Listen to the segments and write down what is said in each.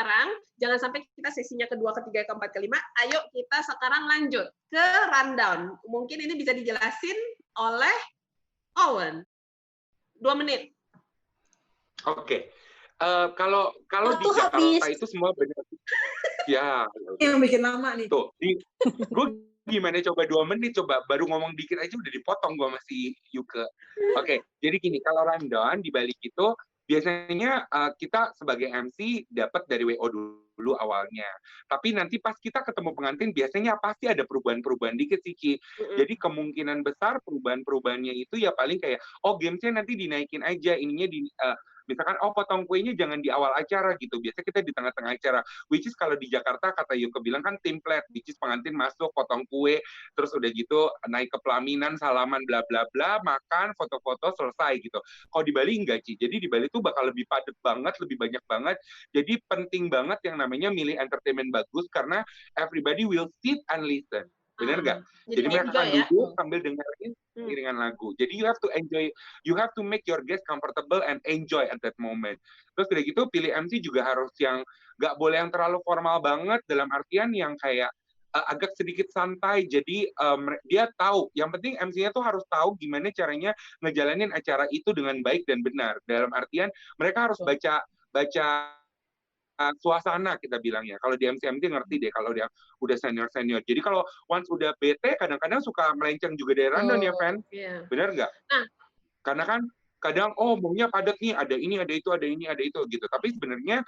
sekarang, jangan sampai kita sesinya kedua, ketiga, keempat, kelima. Ayo kita sekarang lanjut ke rundown. Mungkin ini bisa dijelasin oleh Owen. 2 menit. Oke. Kalau di Waktu Jakarta habis. itu semua benar. Ya. Yang bikin lama nih. Tuh, gue gimana coba 2 menit, coba baru ngomong dikit aja udah dipotong gue masih Yuke. Oke, jadi gini, kalau rundown di balik itu biasanya kita sebagai MC dapat dari WO dulu awalnya. Tapi nanti pas kita ketemu pengantin biasanya pasti ada perubahan-perubahan dikit sih, Ci. Jadi kemungkinan besar perubahan-perubahannya itu ya paling kayak, oh gamesnya nanti dinaikin aja, ininya misalkan, oh potong kuenya jangan di awal acara gitu. Biasanya kita di tengah-tengah acara. Which is kalau di Jakarta, kata Yuke bilang kan template, which is pengantin masuk, potong kue, terus udah gitu naik ke pelaminan, salaman, bla bla bla, makan, foto-foto, selesai gitu. Kalau di Bali enggak, Ci. Jadi di Bali tuh bakal lebih padat banget, lebih banyak banget. Jadi penting banget yang namanya milih entertainment bagus, karena everybody will sit and listen. Bener nggak? Jadi mereka akan duduk sambil dengerin iringan lagu. Jadi you have to enjoy, you have to make your guest comfortable and enjoy at that moment. Terus udah gitu pilih MC juga harus yang nggak boleh yang terlalu formal banget, dalam artian yang kayak agak sedikit santai. Jadi dia tahu, yang penting MC-nya tuh harus tahu gimana caranya ngejalanin acara itu dengan baik dan benar. Dalam artian mereka harus baca suasana, kita bilangnya. Kalau di MC ngerti deh kalau dia udah senior. Jadi kalau once udah bete, kadang-kadang suka melenceng juga dari rundown ya, Fan? Yeah. Bener nggak? Nah. Karena kan kadang, maunya padat nih, ada ini, ada itu, ada ini, ada itu, gitu. Tapi sebenarnya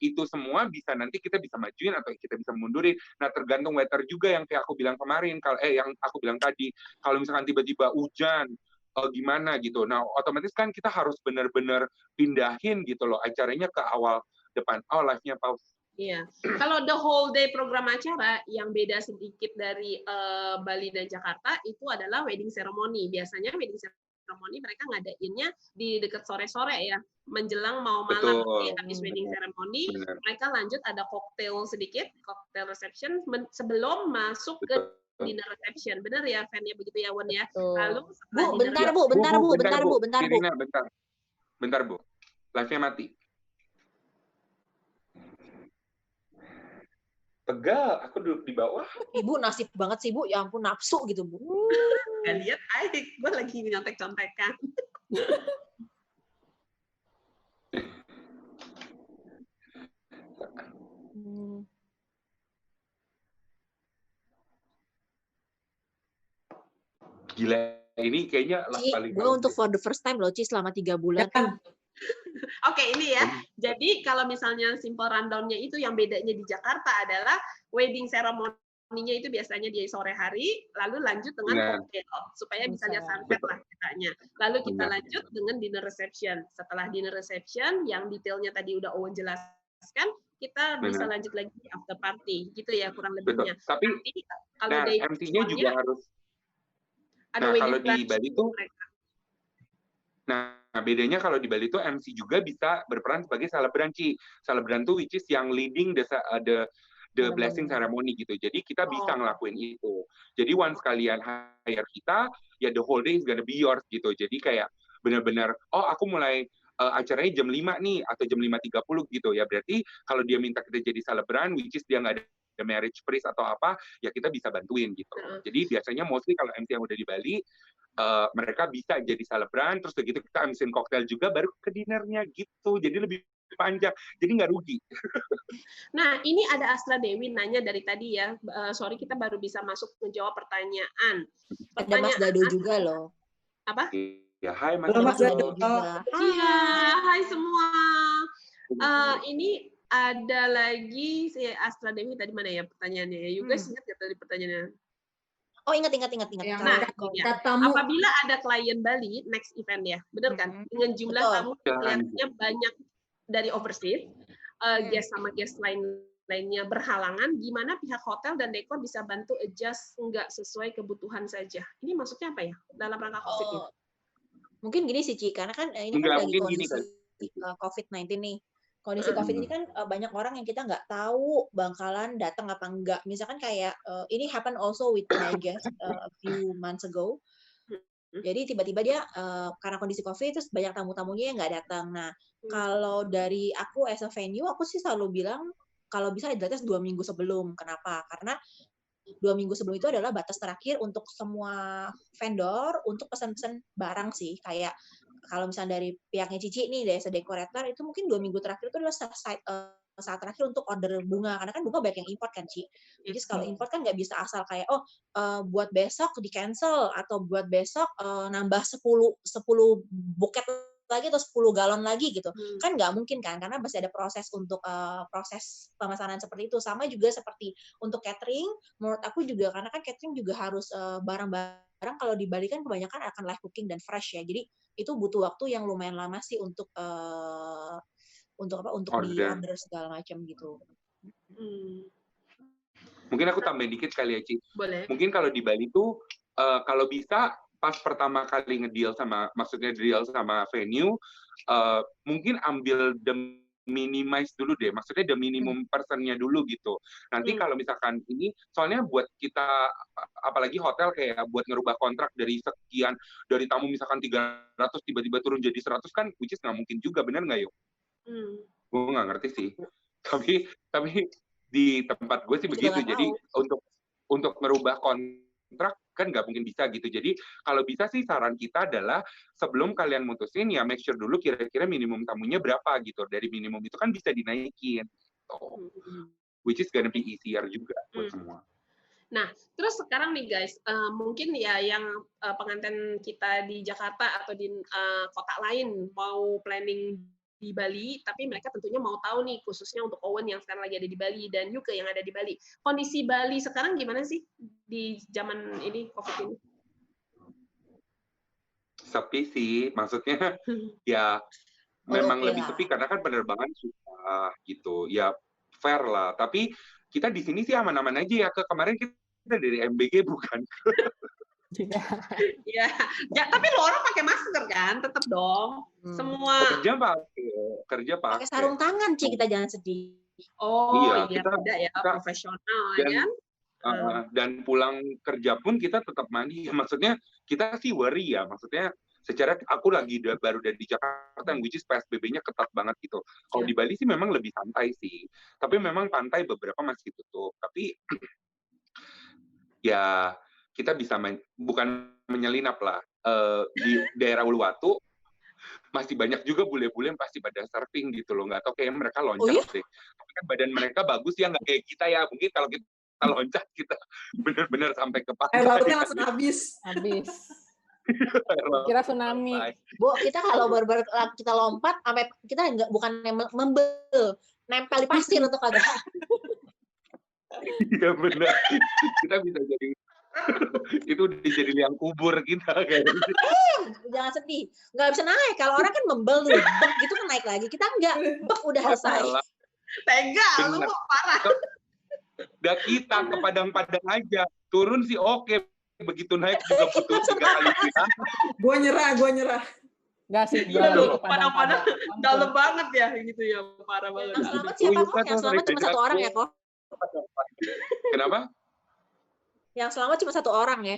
itu semua bisa nanti kita bisa majuin atau kita bisa mundurin. Nah, tergantung weather juga yang kayak aku bilang kemarin, yang aku bilang tadi. Kalau misalkan tiba-tiba hujan, gimana gitu. Nah, otomatis kan kita harus benar-benar pindahin gitu loh acaranya ke awal depan. Live-nya pause. Iya. Kalau the whole day program acara yang beda sedikit dari Bali dan Jakarta itu adalah wedding ceremony. Biasanya wedding ceremony mereka ngadainnya di dekat sore-sore ya, menjelang mau malam. Jadi habis wedding ceremony mereka lanjut ada cocktail sedikit, cocktail reception sebelum masuk ke dinner reception. Benar ya, Fan ya, begitu ya, Wen ya. Lalu bentar Bu. Live-nya mati. Pegal, aku duduk di bawah. Ibu nasib banget sih, Bu. Ya ampun, nafsu gitu, Bu. Gak lihat, gue lagi nyontek-contekan. Gila, ini kayaknya paling gue untuk for the first time loh, Ci, selama 3 bulan. Oke, ini ya. Jadi kalau misalnya simple rundown-nya itu yang bedanya di Jakarta adalah wedding ceremony-nya itu biasanya di sore hari, lalu lanjut dengan cocktail supaya bisa lihat sunset lah ceritanya. Lalu kita lanjut dengan dinner reception. Setelah dinner reception yang detailnya tadi udah Owen jelaskan, kita bisa lanjut lagi after party, gitu ya kurang lebihnya. Tapi kalau MC-nya juga harus. Nah, kalau di Bali tuh bedanya kalau di Bali tuh MC juga bisa berperan sebagai celebran, Ci. Celebran tuh which is yang leading the blessing ceremony gitu. Jadi kita bisa ngelakuin itu. Jadi once kalian hire kita, ya the whole day is gonna be yours gitu. Jadi kayak benar-benar, aku mulai acaranya jam 5 nih atau jam 5.30 gitu ya. Berarti kalau dia minta kita jadi celebran, which is dia nggak ada marriage priest atau apa, ya kita bisa bantuin gitu. Jadi biasanya mostly kalau MC yang udah di Bali, mereka bisa jadi celebran, terus begitu kita ambilin koktail juga, baru ke dinernya gitu. Jadi lebih panjang, jadi nggak rugi. Nah, ini ada Astra Dewi nanya dari tadi ya. Sorry, kita baru bisa masuk menjawab pertanyaan. Ada Mas Dado juga loh. Apa? Ya, hai Mas Dado juga. Iya, hai semua. Ini ada lagi si Astra Dewi tadi mana ya pertanyaannya ya? You guys ingat nggak tadi pertanyaannya? Oh, ingat. Nah, apabila ada klien Bali next event ya, benar kan? Dengan jumlah tamu kelihatannya banyak dari overseas, guest sama guest lainnya berhalangan, gimana pihak hotel dan dekor bisa bantu adjust nggak sesuai kebutuhan saja? Ini maksudnya apa ya? Dalam rangka COVID ini? Mungkin gini sih, Ci, karena kan ini kan lagi kondisi COVID-19 nih. Kondisi COVID ini kan banyak orang yang kita nggak tahu bakalan datang apa enggak. Misalkan kayak ini happen also with my guest a few months ago. Jadi tiba-tiba dia karena kondisi COVID terus banyak tamu-tamunya yang nggak datang. Nah, kalau dari aku as a venue, aku sih selalu bilang kalau bisa idealnya 2 minggu sebelum. Kenapa? Karena 2 minggu sebelum itu adalah batas terakhir untuk semua vendor untuk pesan-pesan barang sih. Kayak kalau misalnya dari pihaknya Cici nih, dari dekorator itu mungkin 2 minggu terakhir itu adalah saat terakhir untuk order bunga. Karena kan bunga banyak yang import kan, Ci. Jadi kalau import kan nggak bisa asal kayak, buat besok di cancel atau buat besok nambah 10 buket lagi atau 10 galon lagi gitu. Kan nggak mungkin kan, karena masih ada proses untuk proses pemesanan seperti itu. Sama juga seperti untuk catering, menurut aku juga karena kan catering juga harus barang-barang kalau di Bali kan kebanyakan akan live cooking dan fresh ya. Jadi itu butuh waktu yang lumayan lama sih untuk di order segala macam gitu. Mungkin aku tambahin dikit kali ya, Ci. Boleh. Mungkin kalau di Bali tuh kalau bisa pas pertama kali ngedeal sama venue, mungkin ambil the minimize dulu deh. Maksudnya the minimum personnya dulu gitu. Nanti kalau misalkan ini, soalnya buat kita, apalagi hotel kayak buat ngerubah kontrak dari sekian, dari tamu misalkan 300 tiba-tiba turun jadi 100 kan, which is nggak mungkin juga, bener nggak yuk? Gue nggak ngerti sih. Tapi di tempat gue sih begitu. Jadi untuk merubah kontrak kan nggak mungkin bisa gitu. Jadi kalau bisa sih saran kita adalah sebelum kalian mutusin ya make sure dulu kira-kira minimum tamunya berapa gitu. Dari minimum itu kan bisa dinaikin. Gitu. Which is gonna be easier juga buat semua. Nah, terus sekarang nih guys, mungkin ya yang pengantin kita di Jakarta atau di kota lain mau planning di Bali, tapi mereka tentunya mau tahu nih, khususnya untuk Owen yang sekarang lagi ada di Bali dan Yuke yang ada di Bali. Kondisi Bali sekarang gimana sih di zaman ini, COVID ini? Sepi sih, maksudnya ya memang lebih sepi karena kan penerbangan susah gitu. Ya fair lah, tapi kita di sini sih aman-aman aja ya. Kemarin kita dari MBG bukan? Iya, ya, tapi lo orang pakai masker kan, tetap dong. Semua kerja pakai sarung tangan, Ci, kita jangan sedih. Iya, kita tidak ya profesional ya kan. Dan pulang kerja pun kita tetap mandi. Maksudnya kita sih worry ya. Maksudnya secara aku lagi baru dari Jakarta yang which is PSBB-nya ketat banget gitu. Kalau di Bali sih memang lebih santai sih. Tapi memang pantai beberapa masih tutup. Tapi ya kita bisa bukan menyelinap lah. Di daerah Uluwatu masih banyak juga bule-bule yang pasti pada surfing gitu loh. Nggak tahu kayak mereka loncat deh. Tapi kan badan mereka bagus ya, nggak kayak kita ya. Mungkin kalau kita loncat kita benar-benar sampai ke pantai. Air lautnya langsung habis. Kira tsunami. Bu, kita kalau baru kita lompat sampai kita bukan membel, nempel di pasir untuk agak. Iya benar. Kita bisa jadi itu jadi liang kubur kita kayak gitu. Jangan sedih, nggak bisa naik. Kalau orang kan membel tuh, gitu kan naik lagi. Kita enggak, udah selesai. Tega, lu kok parah. Udah kita ke Padang-Padang aja, turun sih oke. Begitu naik juga butuh 3 kali kita. Gue nyerah. Nggak sih, Padang-Padang dalam banget ya gitu ya, parah banget. Yang selamat siapa kok? Yang selamat cuma 1 orang ya kok? Kenapa? Yang selamat cuma 1 orang ya?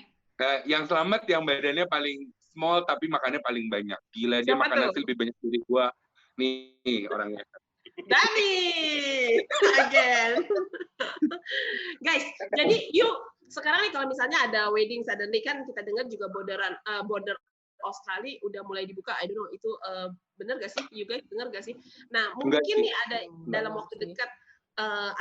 Yang selamat yang badannya paling small tapi makannya paling banyak. Gila, dia makan nasi lebih banyak dari gua. Nih orangnya. Dani again. Guys, jadi yuk sekarang nih kalau misalnya ada wedding suddenly kan kita dengar juga border Australia udah mulai dibuka. I don't know itu benar gak sih? You guys dengar gak sih? Nah, mungkin nih ada dalam waktu dekat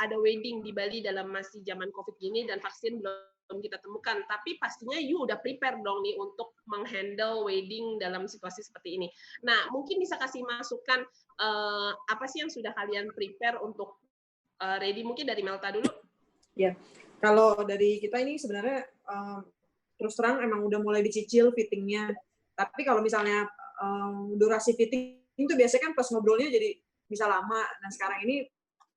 ada wedding di Bali dalam masih zaman COVID gini dan vaksin belum kita temukan. Tapi pastinya you udah prepare dong nih untuk menghandle wedding dalam situasi seperti ini. Nah, mungkin bisa kasih masukan apa sih yang sudah kalian prepare untuk ready? Mungkin dari Melta dulu. Ya, kalau dari kita ini sebenarnya terus terang emang udah mulai dicicil fittingnya. Tapi kalau misalnya durasi fitting itu biasanya kan pas ngobrolnya jadi bisa lama. Nah sekarang ini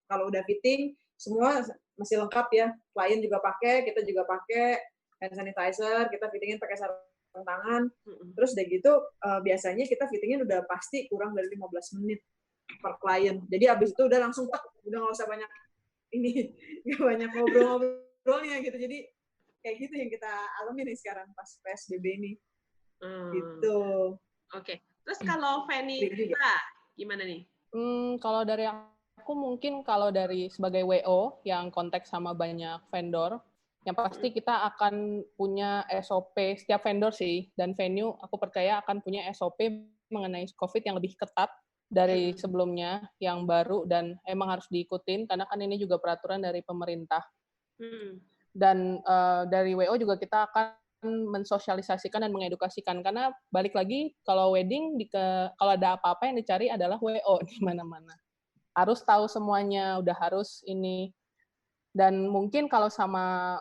kalau udah fitting semua masih lengkap ya. Klien juga pakai, kita juga pakai hand sanitizer, kita fittingin pakai sarung tangan. Terus udah gitu biasanya kita fittingin udah pasti kurang dari 15 menit per klien. Jadi abis itu udah langsung udah nggak usah banyak nggak banyak ngobrolnya gitu. Jadi kayak gitu yang kita alami nih sekarang pas PSBB ini. Gitu. Oke. Terus kalau Fanny gimana nih? Kalau dari aku mungkin kalau dari sebagai WO yang kontak sama banyak vendor, yang pasti kita akan punya SOP setiap vendor sih, dan venue aku percaya akan punya SOP mengenai COVID yang lebih ketat dari sebelumnya, yang baru dan emang harus diikutin karena kan ini juga peraturan dari pemerintah. Dan dari WO juga kita akan mensosialisasikan dan mengedukasikan, karena balik lagi kalau wedding kalau ada apa-apa yang dicari adalah WO di mana-mana. Harus tahu semuanya, udah harus ini. Dan mungkin kalau sama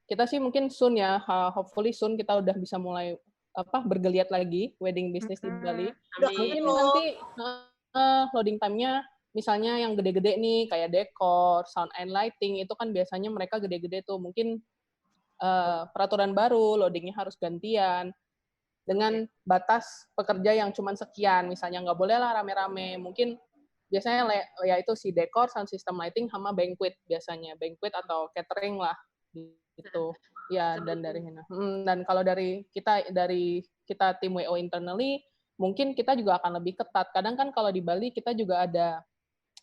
kita sih mungkin soon ya, hopefully soon kita udah bisa mulai bergeliat lagi wedding business di Bali. Mungkin nanti loading time-nya misalnya yang gede-gede nih kayak dekor, sound and lighting itu kan biasanya mereka gede-gede tuh, mungkin peraturan baru loadingnya harus gantian dengan batas pekerja yang cuma sekian, misalnya nggak boleh lah rame-rame, mungkin biasanya ya itu si dekor, sound system lighting sama banquet atau catering lah gitu ya. Dan dari dan kalau dari kita tim WO internally mungkin kita juga akan lebih ketat. Kadang kan kalau di Bali kita juga ada,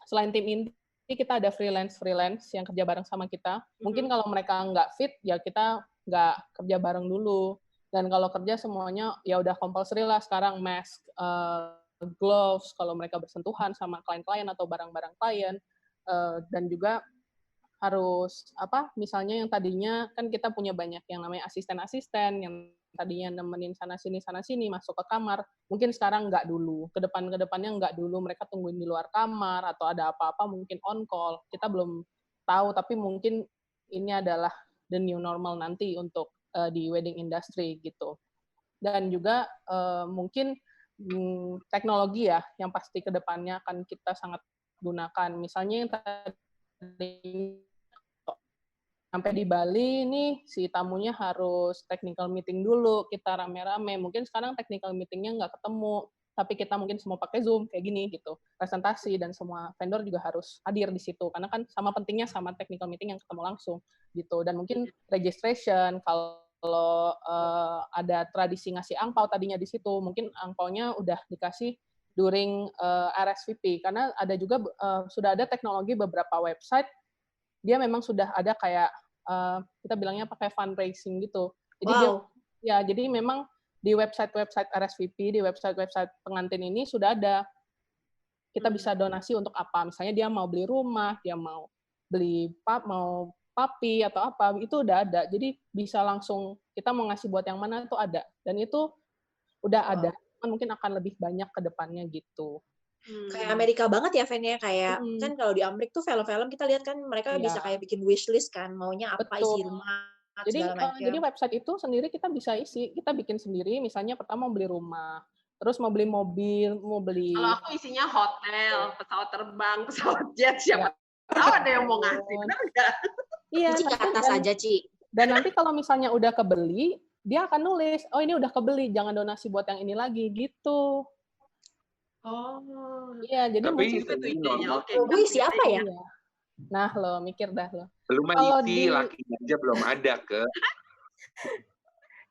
selain tim inti kita ada freelance yang kerja bareng sama kita. Mungkin kalau mereka nggak fit ya kita nggak kerja bareng dulu. Dan kalau kerja semuanya ya udah compulsory lah sekarang, mask, gloves kalau mereka bersentuhan sama klien-klien atau barang-barang klien. Dan juga harus misalnya yang tadinya kan kita punya banyak yang namanya asisten-asisten yang tadinya nemenin sana-sini masuk ke kamar, mungkin sekarang nggak dulu, kedepannya nggak dulu, mereka tungguin di luar kamar atau ada apa-apa mungkin on call, kita belum tahu, tapi mungkin ini adalah the new normal nanti untuk di wedding industry gitu. Dan juga mungkin teknologi ya yang pasti kedepannya akan kita sangat gunakan, misalnya yang tadi sampai di Bali nih si tamunya harus technical meeting dulu, kita rame-rame. Mungkin sekarang technical meetingnya nggak ketemu, tapi kita mungkin semua pakai Zoom kayak gini gitu, presentasi, dan semua vendor juga harus hadir di situ karena kan sama pentingnya sama technical meeting yang ketemu langsung gitu. Dan mungkin registration, kalau ada tradisi ngasih angpau tadinya di situ, mungkin angpaunya udah dikasih during RSVP, karena ada juga sudah ada teknologi beberapa website dia memang sudah ada kayak kita bilangnya pakai fundraising gitu. Jadi jadi memang di website RSVP, di website pengantin ini sudah ada. Kita bisa donasi untuk apa? Misalnya dia mau beli rumah, dia mau beli mau papi atau apa, itu udah ada. Jadi bisa langsung kita mau ngasih buat yang mana tuh ada. Dan itu udah ada. Mungkin akan lebih banyak ke depannya gitu. Kayak Amerika banget ya, Fen ya, kayak kan kalau di Amerika tuh film-film kita lihat kan mereka bisa kayak bikin wishlist kan, maunya apa, isi rumah, segala macam. Jadi website itu sendiri kita bisa isi, kita bikin sendiri, misalnya pertama mau beli rumah, terus mau beli mobil, mau beli. Kalau aku isinya hotel, pesawat terbang, pesawat jet, siapa tahu ada yang mau ngasih, benar nggak? Iya, Ci ke atas aja, Ci. Dan nanti kalau misalnya udah kebeli, dia akan nulis, oh ini udah kebeli, jangan donasi buat yang ini lagi, gitu. Oh, iya, jadi tapi mungkin itu normal. Gue isi apa ya? Nah, lo mikir dah lo. Belum isi, lakinya aja belum ada ke.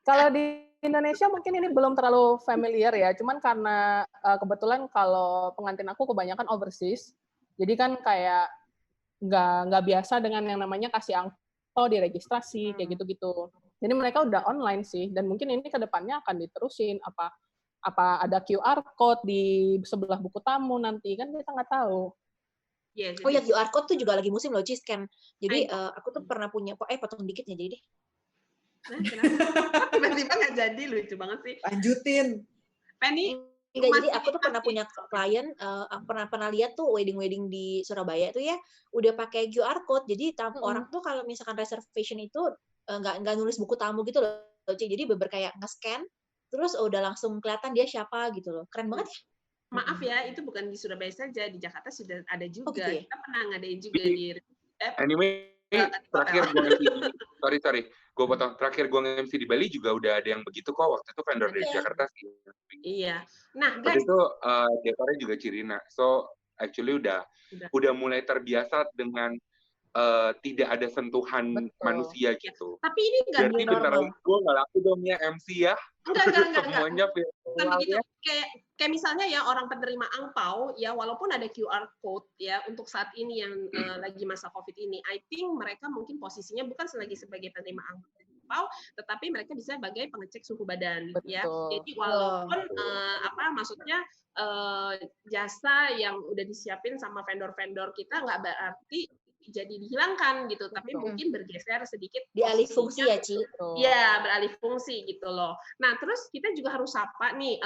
Kalau di Indonesia mungkin ini belum terlalu familiar ya, cuman karena kebetulan kalau pengantin aku kebanyakan overseas, jadi kan kayak nggak biasa dengan yang namanya kasih angpau di registrasi kayak gitu-gitu. Jadi mereka udah online sih, dan mungkin ini kedepannya akan diterusin apa ada QR code di sebelah buku tamu nanti, kan kita nggak tahu. Yes, oh ya, QR code tuh juga lagi musim loh, Ci, scan. Jadi aku tuh pernah punya, potong dikit ya jadi deh. Nah, kenapa? Tiba-tiba nggak jadi, lucu banget sih. Lanjutin. Penny, enggak, jadi aku tuh pernah punya klien, pernah lihat tuh wedding di Surabaya tuh ya, udah pakai QR code. Jadi orang tuh kalau misalkan reservation itu nggak nulis buku tamu gitu loh, Ci. Jadi kayak nge-scan, terus udah langsung kelihatan dia siapa gitu loh. Keren banget ya. Maaf ya, itu bukan di Surabaya saja, di Jakarta sudah ada juga. Oh, gitu ya? Kita pernah ngadain juga di Anyway, terakhir gue sorry, gue potong. Terakhir gue nge-MC di Bali juga udah ada yang begitu kok. Waktu itu vendor dari Jakarta sih. Iya. Nah, guys, waktu itu dekornya juga Cirina. So actually udah mulai terbiasa dengan tidak ada sentuhan Betul. manusia gitu. Tapi ini nggak Berarti new bentar normal. lagi gue nggak laku dong ya MC ya. enggak. Semuanya Bukan virtual begitu. ya. Kayak misalnya ya orang penerima angpau ya walaupun ada QR code ya untuk saat ini yang lagi masa Covid ini, I think mereka mungkin posisinya bukan lagi sebagai penerima angpau, tetapi mereka bisa sebagai pengecek suhu badan ya. Betul. Jadi walaupun maksudnya jasa yang udah disiapin sama vendor-vendor kita nggak berarti jadi dihilangkan gitu, tapi Betul. mungkin bergeser sedikit Dialih posisinya. fungsi ya, Ci. Betul. Ya, beralih fungsi gitu loh. Nah, terus kita juga harus sapa nih,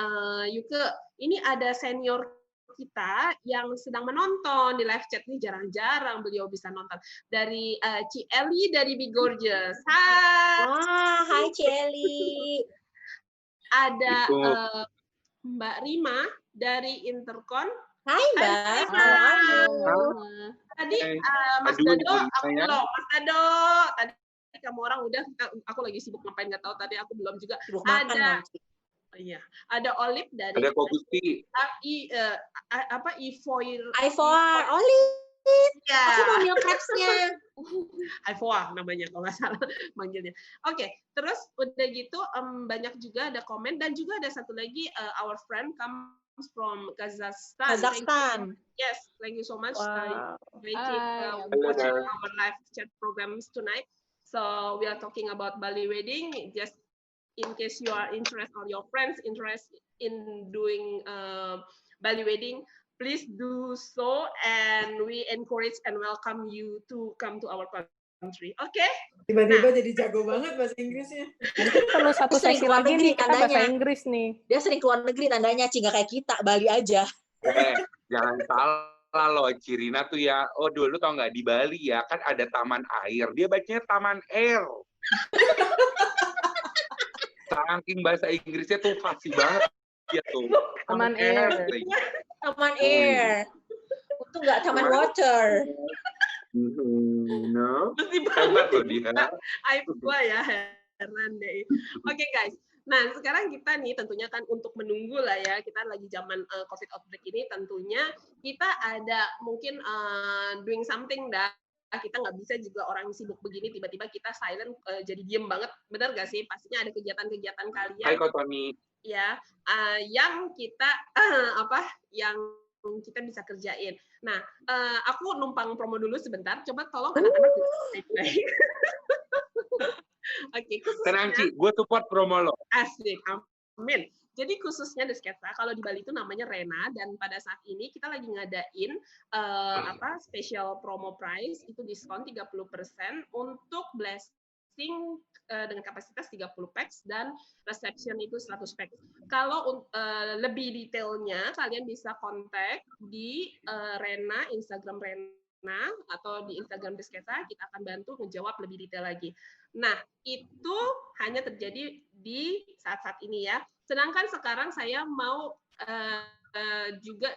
Yuke, ini ada senior kita yang sedang menonton di live chat nih, jarang-jarang beliau bisa nonton. Dari Ci Eli dari Be Gorgeous. Hai. Wah, hai Ci Eli. Ada Itu. Mbak Rima dari Intercon. Hai Mbak, Rima. how are you? Tadi Mas Aduh, Dado, Ibu aku Rima ya. belum. Mas Dado, tadi kamu orang udah, aku lagi sibuk ngapain nggak tahu. Tadi aku belum juga. Sibuk makan Ada, nanti. iya, ada Olive dari Ada Kok Gusti. Ivoir. Ivoire, Olive. Ya. Aku mau meal crepes-nya. Ivoire namanya kalau nggak salah manggilnya. Oke, terus udah gitu banyak juga ada komen dan juga ada satu lagi our friend comes from Kazakhstan. Kazakhstan. Yes, thank you so much. Wow. Making Hi. watching our live chat programs tonight. So we are talking about Bali wedding. Just in case you are interested or your friends interested in doing Bali wedding, please do so, and we encourage and welcome you to come to our country. Oke? Tiba-tiba jadi jago banget bahasa Inggrisnya. Mungkin perlu satu Sering sesi keluar lagi negeri nih kita bahasa tandanya. Inggris nih. Dia sering keluar negeri tandanya, Ci, nggak kayak kita, Bali aja. Jangan salah loh, Cirina tuh ya. Oh dulu tau nggak di Bali ya kan ada taman air. Dia bacanya taman air. Saking bahasa Inggrisnya tuh fasih banget dia tuh. Taman air. Taman air. Untung nggak taman water. No. Mesti Hebat loh dia. Aib gua ya, heran deh. Oke guys, nah sekarang kita nih tentunya kan untuk menunggu lah ya, kita lagi zaman COVID outbreak ini tentunya kita ada mungkin doing something dah. Kita nggak bisa juga orang sibuk begini tiba-tiba kita silent jadi diem banget, benar gak sih? Pastinya ada kegiatan-kegiatan kalian. Hai Kak Tony. Ya, yang kita yang kita bisa kerjain. Nah, aku numpang promo dulu sebentar. Coba tolong anak-anak. Oke, Tenang Ci, gue support promo lo. asik, amin. Jadi khususnya The Sketsa, kalau di Bali itu namanya Rena, dan pada saat ini kita lagi ngadain special promo price, itu diskon 30% untuk blessing dengan kapasitas 30 packs dan reception itu 100 packs. Kalau lebih detailnya kalian bisa kontak di Rena, Instagram Rena atau di Instagram Desketa, kita akan bantu menjawab lebih detail lagi. Nah, itu hanya terjadi di saat-saat ini ya. Sedangkan sekarang saya mau juga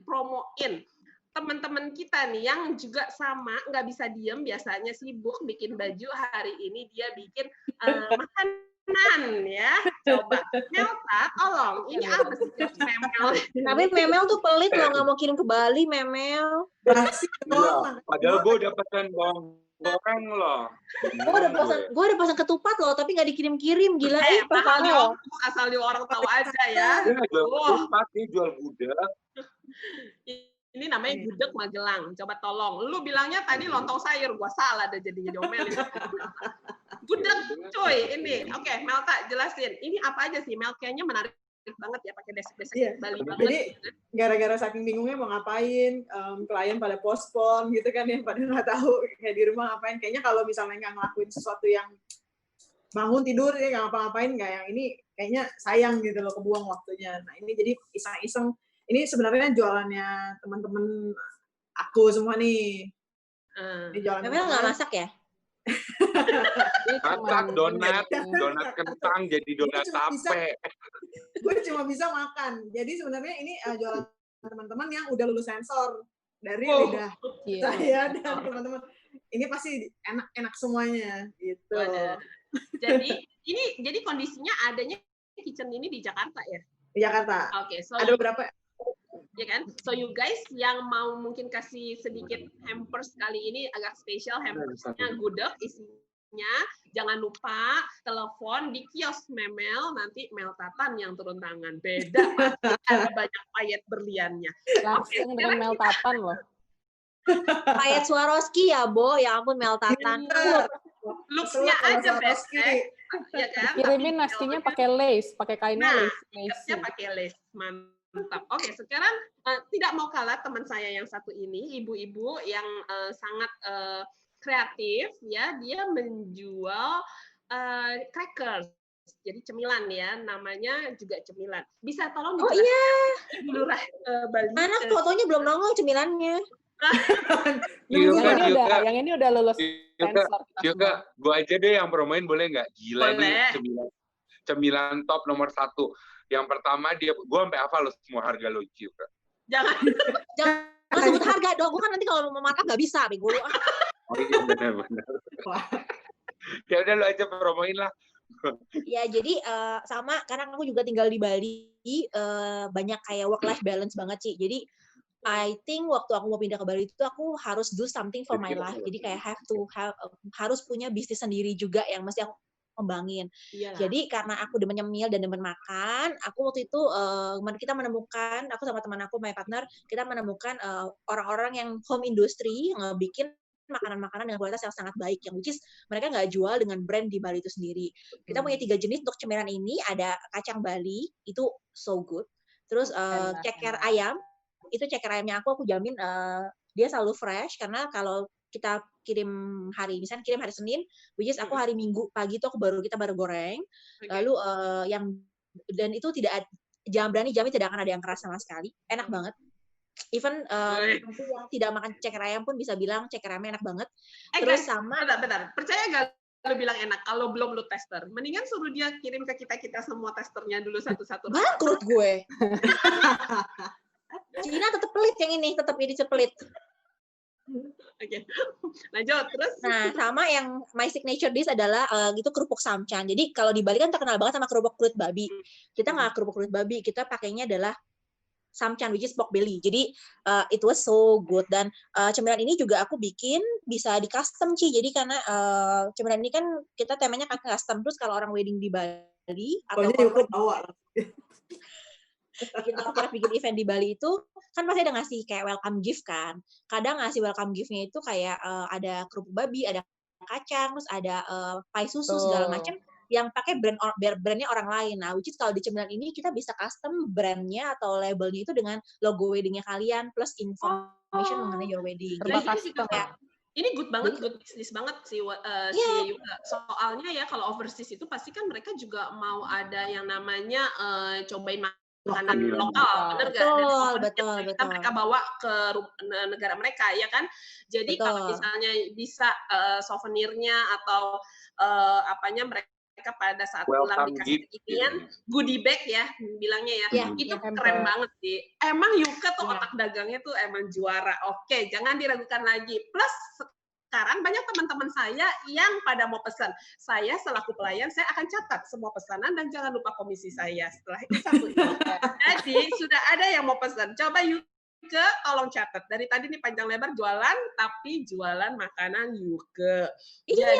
promoin teman-teman kita nih yang juga sama nggak bisa diem, biasanya sibuk bikin baju, hari ini dia bikin makanan ya. Coba Melta, tolong ini apa sih Memel? Tapi Memel tuh pelit loh, nggak mau kirim ke Bali, Memel. Basi Iya, doang. padahal gue udah pesan bawang goreng loh. Gue udah pasang ketupat loh, tapi nggak dikirim-kirim, gila. Mahal Paham. dong, asal di orang tahu aja ya. Dia jual Oh. ketupat, dia jual gudeg. Ini namanya gudeg Magelang. Coba tolong. Lu bilangnya tadi lontong sayur, gua salah deh jadinya diomelin. Gudeg, cuy, ini. Oke, Melta jelasin. Ini apa aja sih? Mel kayaknya menarik banget ya pakai basic-basic Iya. Bali banget. Jadi gara-gara saking bingungnya mau ngapain, klien pada postpone gitu kan ya, pada nggak tahu kayak di rumah ngapain. Kayaknya kalau misalnya nggak ngelakuin sesuatu yang bangun tidur ya nggak ngapa-ngapain, nggak yang ini kayaknya sayang gitu loh, kebuang waktunya. Nah ini jadi iseng-iseng. Ini sebenarnya jualannya teman-teman aku semua nih. Ini jualan Memel nggak masak ya? Masak donat kentang jadi donat tape. Gue cuma bisa makan. Jadi sebenarnya ini jualan teman-teman yang udah lulus sensor dari lidah saya dan teman-teman. Ini pasti enak-enak semuanya gitu. Jadi kondisinya adanya kitchen ini di Jakarta ya? Di Jakarta. Oke, so ada beberapa ya kan? So you guys yang mau mungkin kasih sedikit hampers kali ini agak spesial, hampersnya gudeg isinya, jangan lupa telepon di kios Memel, nanti Mel Tatan yang turun tangan. Beda, pasti ada banyak payet berliannya. Langsung dengan Mel Tatan loh. Payet Swarovski ya, Bo. Ya ampun, Mel Tatan. Looks-nya aja best, ya kan? Kirimin nasinya pakai lace, pakai kainnya lace. Lace-nya pakai lace. Mantap. Oke, sekarang tidak mau kalah teman saya yang satu ini, ibu-ibu yang sangat kreatif, ya. Dia menjual crackers. Jadi cemilan ya, namanya juga cemilan. Bisa tolong dijelaskan dulu Bali. Mana fotonya belum nongol cemilannya. Yang ini udah lulus sensor. Juga, gue aja deh yang promoin boleh nggak? Gila boleh. Ini cemilan top nomor 1. Yang pertama gue sampai hafal lo semua harga lo juga. Jangan sebut harga dong. Gue kan nanti kalau mau makan nggak bisa, bego lu. Oh iya benar-benar. Ya udah lo aja promoin lah. Ya jadi sama karena aku juga tinggal di Bali, banyak kayak work life balance banget sih. Jadi I think waktu aku mau pindah ke Bali itu aku harus do something for my life. Jadi kayak harus punya bisnis sendiri juga yang mesti aku kembangin. Iyalah. Jadi karena aku demen nyemil dan demen makan, aku waktu itu kita menemukan, aku sama teman aku, my partner, kita menemukan orang-orang yang home industry ngebikin makanan-makanan dengan kualitas yang sangat baik, yang which is mereka nggak jual dengan brand di Bali itu sendiri. Kita punya 3 jenis untuk cemilan ini, ada kacang Bali, itu so good. Terus ceker ayam, itu ceker ayamnya aku jamin dia selalu fresh, karena kalau kita kirim hari Senin, which is aku hari Minggu pagi itu kita baru goreng. Lalu dan itu jangan berani jamin tidak akan ada yang keras sama sekali, enak banget. Even yang tidak makan ceker ayam pun bisa bilang ceker ayamnya enak banget. Terus sama bentar. Percaya nggak lu bilang enak kalau belum lu tester? Mendingan suruh dia kirim ke kita semua testernya dulu satu-satu. Bangkrut gue. Cina tetap pelit yang ini, tetap jadi pelit. Oke. Lanjut terus. Nah, sama yang my signature dish adalah itu kerupuk samcan. Jadi kalau di Bali kan terkenal banget sama kerupuk kulit babi. Kita nggak kerupuk kulit babi, kita pakainya adalah samcan, which is pork belly. Jadi it was so good. Dan cemilan ini juga aku bikin bisa di custom Ci. Jadi karena cemilan ini kan kita temanya kan custom. Terus kalau orang wedding di Bali atau bikin event di Bali itu kan pasti ada ngasih kayak welcome gift kan. Kadang ngasih welcome gift-nya itu kayak ada kerupuk babi, ada kacang, terus ada pai susu segala macam yang pakai brandnya orang lain. Nah, which is kalau di cemilan ini kita bisa custom brandnya atau labelnya itu dengan logo weddingnya kalian plus information mengenai your wedding. Ini good banget, good business banget sih Yuka. Soalnya ya kalau overseas itu pasti kan mereka juga mau ada yang namanya cobain makanan lokal, bener nggak? Betul. Mereka bawa ke negara mereka, ya kan? Jadi kalau misalnya bisa souvenirnya atau mereka pada saat pulang dikasih inian goodie bag ya, bilangnya ya, itu keren banget sih. Emang Yuka tuh otak dagangnya tuh emang juara. Oke, jangan diragukan lagi. Plus sekarang banyak teman-teman saya yang pada mau pesan. Saya selaku pelayan, saya akan catat semua pesanan dan jangan lupa komisi saya. Setelah itu satu. Jadi sudah ada yang mau pesan. Coba Yuka, tolong catat. Dari tadi nih panjang lebar jualan, tapi jualan makanan Yuka. Jadi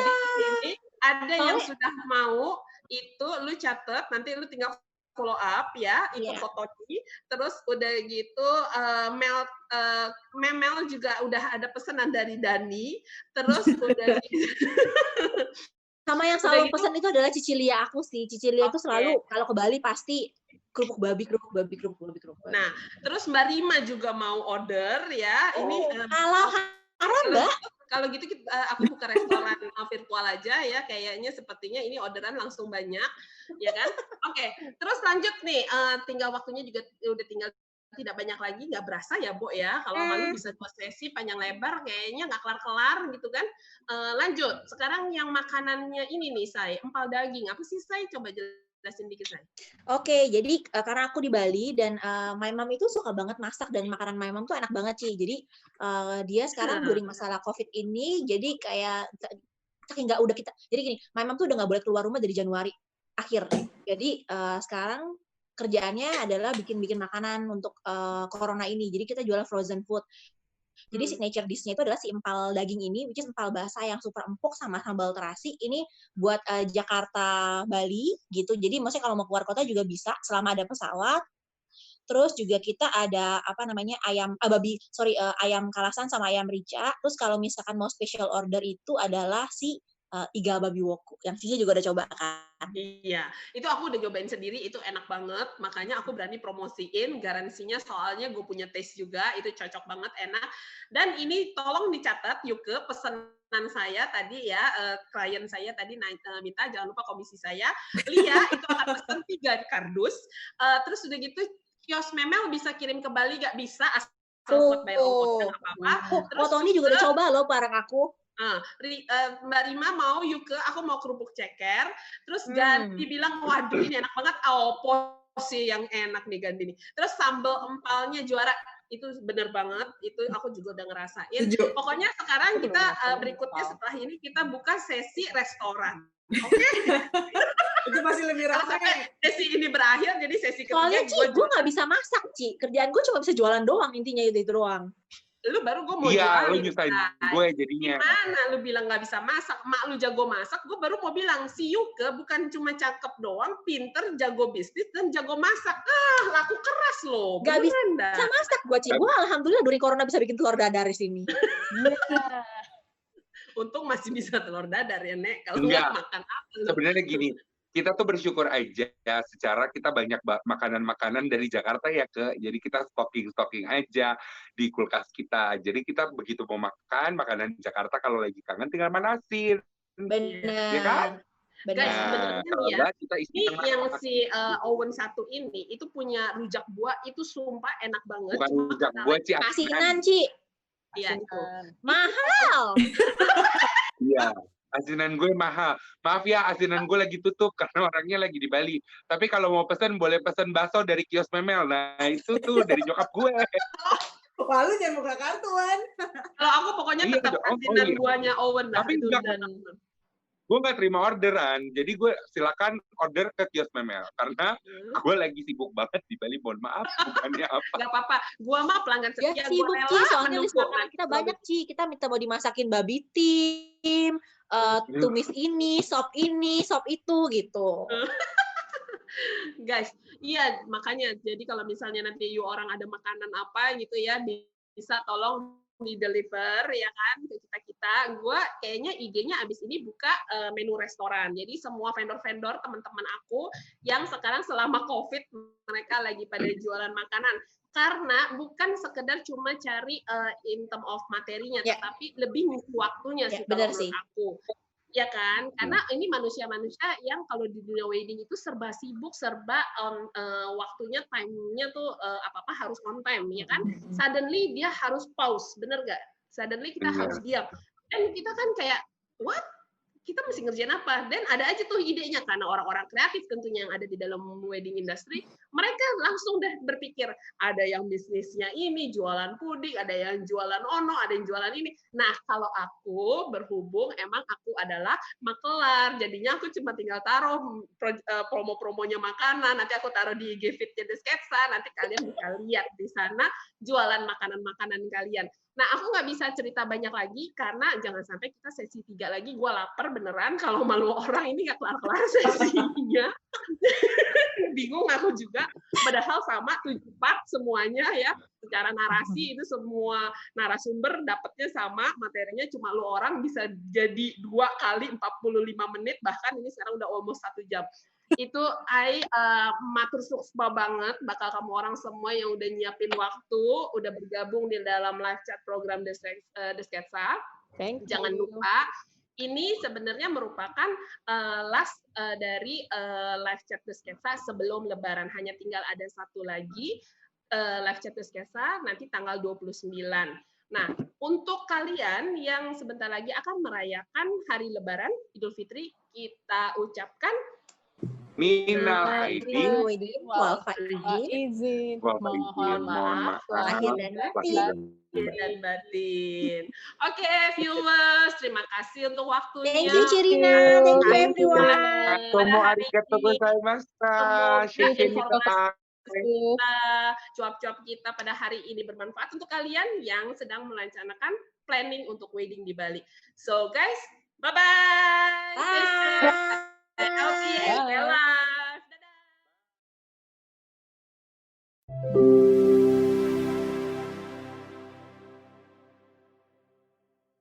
ini ada yang sudah mau, itu lu catat, nanti lu tinggal follow up ya, itu fotonya. Terus udah gitu Memel juga udah ada pesanan dari Dani. Terus udah sama yang selalu pesan itu adalah Cicilia aku sih. Cicilia itu selalu kalau ke Bali pasti kerupuk babi. Nah, terus Mbak Rima juga mau order ya. Ini haram, Mbak. Kalau gitu aku buka restoran virtual aja ya, kayaknya sepertinya ini orderan langsung banyak, ya kan? Oke, terus lanjut nih, tinggal waktunya juga udah tinggal tidak banyak lagi, nggak berasa ya, Bo ya. Kalau malu bisa 2 sesi panjang lebar, kayaknya nggak kelar-kelar gitu kan. Lanjut, sekarang yang makanannya ini nih, Say, empal daging. Apa sih, Say? Coba jelasin dikit, Say. Oke, jadi karena aku di Bali dan my mom itu suka banget masak dan makanan my mom tuh enak banget sih. Jadi dia sekarang during masalah COVID ini, jadi kayak nggak udah kita. Jadi gini, my mom tuh udah nggak boleh keluar rumah dari Januari akhir. Jadi sekarang kerjaannya adalah bikin-bikin makanan untuk corona ini. Jadi kita jual frozen food. Jadi signature dish-nya itu adalah si empal daging ini, which is empal basah yang super empuk sama sambal terasi. Ini buat Jakarta, Bali gitu. Jadi maksudnya kalau mau keluar kota juga bisa selama ada pesawat. Terus juga kita ada ayam kalasan sama ayam rica. Terus kalau misalkan mau special order itu adalah si iga babi woku yang Cici juga udah coba kan. Iya, itu aku udah cobain sendiri, itu enak banget, makanya aku berani promosiin, garansinya soalnya gue punya taste juga, itu cocok banget, enak. Dan ini tolong dicatat, Yuke, pesanan saya tadi ya, klien saya tadi minta, jangan lupa komisi saya, Lia itu akan pesan 3 kardus, terus udah gitu, kios memel bisa kirim ke Bali, gak bisa, asal buat bayar ongkosnya nggak apa-apa. Foto ini juga udah coba loh bareng aku. Mbak Rima mau Yuke, aku mau kerupuk ceker, terus Ganti bilang, waduh ini enak banget, opo sih yang enak nih Ganti nih. Terus sambal empalnya juara, itu bener banget, itu aku juga udah ngerasain. Pokoknya sekarang kita berikutnya setelah ini kita buka sesi restoran. Oke? Itu masih lebih Kalau rame. sampai sesi ini berakhir, jadi sesi ketiga Soalnya Ci, gue nggak bisa masak Ci, kerjaan gue cuma bisa jualan doang, intinya itu doang. Lu baru gue mau Iya, lu jualin. nyusahin gue jadinya. Gimana lu bilang nggak bisa masak? Mak lu jago masak, gue baru mau bilang, si Yuke bukan cuma cakep doang, pinter, jago bisnis, dan jago masak. Laku keras loh. Gak bisa masak gue, Ci. Gue alhamdulillah dari corona bisa bikin telur dadar di sini. Untung masih bisa telur dadar ya, Nek. Kalau Enggak. nggak makan apa? Sebenarnya gini, kita tuh bersyukur aja ya, secara kita banyak makanan-makanan dari Jakarta ya jadi kita stocking aja di kulkas kita. Jadi kita begitu mau makan makanan di Jakarta, kalau lagi kangen tinggal manasin. Benar. Ya kan? Guys, sebenarnya nih ya, kita ini yang si Owen 1 ini, itu punya rujak buah, itu sumpah enak banget. Bukan rujak buah, Ci. Asinan, Ci. Iya, itu. Mahal. Iya. Asinan gue mahal. Maaf ya, asinan gue lagi tutup karena orangnya lagi di Bali. Tapi kalau mau pesan, boleh pesan bakso dari kios memel. Nah, itu tuh dari nyokap gue. Wah, lu jangan buka kartuan. Kalau aku pokoknya tetap asinan buahnya Owen lah. Tapi gue nggak terima orderan. Jadi gue silakan order ke kios memel. Karena gue lagi sibuk banget di Bali. Mohon maaf, bukannya apa. Gak apa-apa. Gue mah pelanggan setia. Ya sibuk, Ci. Soalnya list makanan kita banyak, Ci. Kita minta mau dimasakin babi tim, tumis ini, sop itu gitu. Guys, iya makanya jadi kalau misalnya nanti orang ada makanan apa gitu ya, bisa tolong di deliver ya kan ke kita. Gue kayaknya IG-nya abis ini buka menu restoran. Jadi semua vendor-vendor teman-teman aku yang sekarang selama COVID mereka lagi pada jualan makanan. Karena bukan sekedar cuma cari in term of materinya, tetapi lebih ngisi waktunya sih kalau menurut aku. Ya kan? Karena ini manusia-manusia yang kalau di dunia wedding itu serba sibuk, serba waktunya, time-nya tuh apa-apa harus on time, ya kan? Suddenly dia harus pause, bener gak? Suddenly kita harus diam. Dan kita kan kayak, what? Kita mesti ngerjain apa? Dan ada aja tuh idenya, karena orang-orang kreatif tentunya yang ada di dalam wedding industry, mereka langsung deh berpikir, ada yang bisnisnya ini, jualan puding, ada yang jualan ono, ada yang jualan ini. Nah, kalau aku berhubung, emang aku adalah makelar, jadinya aku cuma tinggal taruh promo-promonya makanan, nanti aku taruh di IG Feed-nya The Sketsa, nanti kalian bisa lihat di sana jualan makanan-makanan kalian. Nah, aku nggak bisa cerita banyak lagi, karena jangan sampai kita sesi 3 lagi, gue lapar beneran, kalau malu orang ini nggak kelar-kelar sesinya. Bingung aku juga, padahal sama 7 part semuanya ya, secara narasi itu semua narasumber dapatnya sama, materinya cuma lu orang bisa jadi 2 kali 45 menit, bahkan ini sekarang udah almost 1 jam. Itu matur suksma banget bakal kamu orang semua yang udah nyiapin waktu, udah bergabung di dalam live chat program The Sketsa. Jangan lupa, ini sebenarnya merupakan last dari live chat The Sketsa sebelum Lebaran. Hanya tinggal ada satu lagi live chat The Sketsa nanti tanggal 29. Nah, untuk kalian yang sebentar lagi akan merayakan hari Lebaran, Idul Fitri, kita ucapkan Minal aidin wal faizin. izin, wal mohon faizin. Mohon maaf maaf. Lahir dan batin. Lahir dan batin. Oke, viewers, terima kasih untuk waktunya. Thank you, Cirina. Thank you, Thank you. everyone. Tomo arigatou gozaimashita. Semoga Shinshin informasi itatai. kita, cuap-cuap kita pada hari ini bermanfaat untuk kalian yang sedang merencanakan planning untuk wedding di Bali. So guys, bye-bye. Stay safe, stay healthy, and stay alive. Dadah.